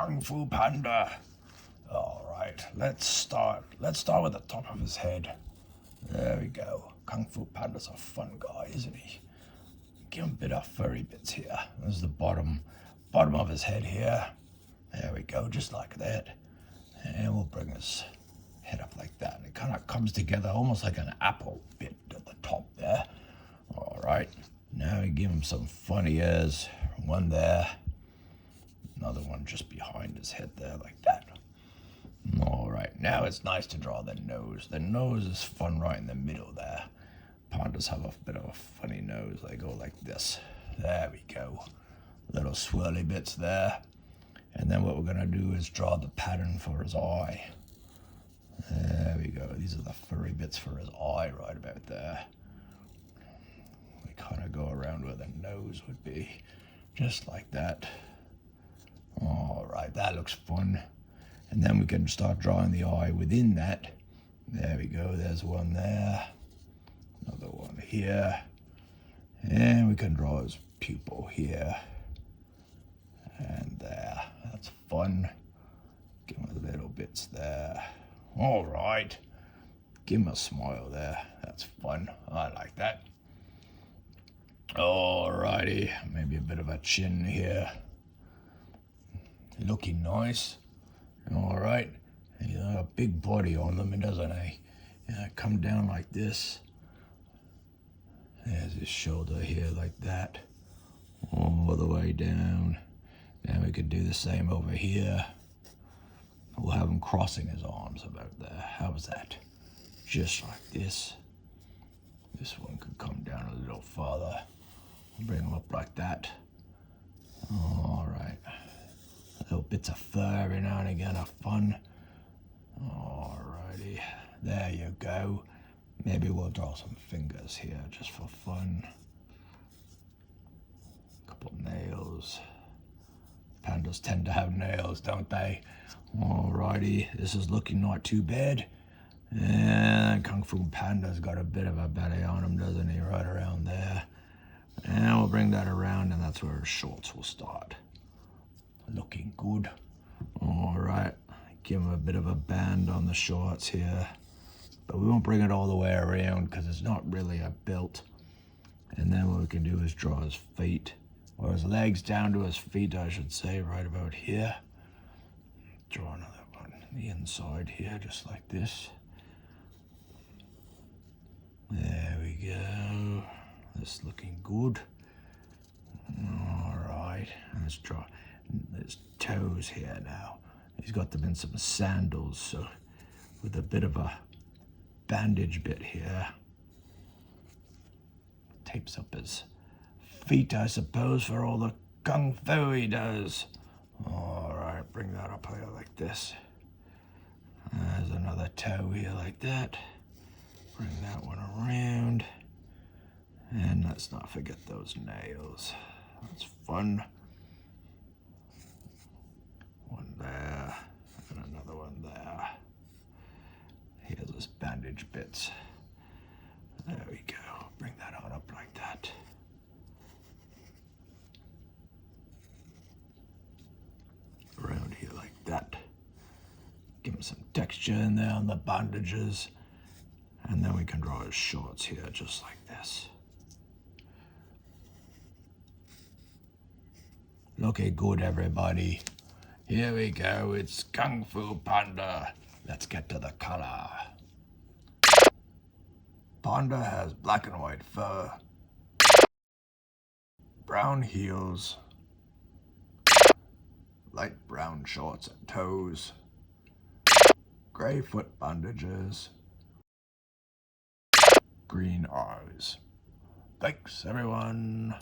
Kung Fu Panda. Alright, let's start with the top of his head. There we go. Kung Fu Panda's a fun guy, isn't he? Give him a bit of furry bits here. There's the bottom of his head here. There we go, just like that. And we'll bring his head up like that. And it kind of comes together almost like an apple bit at the top there. Alright, now we give him some fun ears. One there. Another one just behind his head there like that. Alright, now it's nice to draw the nose. The nose is fun right in the middle there. Pandas have a bit of a funny nose. They go like this. There we go. Little swirly bits there. And then what we're going to do is draw the pattern for his eye. There we go. These are the furry bits for his eye right about there. We kind of go around where the nose would be. Just like that. Alright, that looks fun. And then we can start drawing the eye within that. There we go. There's one there. Another one here. And we can draw his pupil here. And there. That's fun. Give him the little bits there. Alright. Give him a smile there. That's fun. I like that. Alrighty. Maybe a bit of a chin here. Looking nice. Alright. He's got a big body on them, doesn't he? Yeah, come down like this. There's his shoulder here like that. All the way down. Then we could do the same over here. We'll have him crossing his arms about there. How's that? Just like this. This one could come down a little farther. Bring him up like that. Alright. Little bits of fur every now and again are fun. Alrighty. There you go. Maybe we'll draw some fingers here just for fun. Couple nails. Pandas tend to have nails, don't they? Alrighty, this is looking not too bad. And Kung Fu Panda's got a bit of a belly on him, doesn't he? Right around there. And we'll bring that around, and that's where his shorts will start. Looking good. Alright, give him a bit of a band on the shorts here. But we won't bring it all the way around because it's not really a belt. And then what we can do is draw his feet. Or his legs down to his feet, I should say, right about here. Draw another one on the inside here, just like this. There we go. This looking good. Alright, let's draw his toes here now. He's got them in some sandals, so with a bit of a bandage bit here. Tapes up his feet, I suppose, for all the kung fu he does. Alright, bring that up here like this. There's another toe here like that. Bring that one around. And let's not forget those nails. That's fun. One there, and another one there. Here's his bandage bits. There we go. Bring that on up like that. Around here like that. Give him some texture in there on the bandages. And then we can draw his shorts here just like this. Looking good, everybody. Here we go, it's Kung Fu Panda. Let's get to the color. Panda has black and white fur, brown heels, light brown shorts and toes, gray foot bandages, green eyes. Thanks, everyone.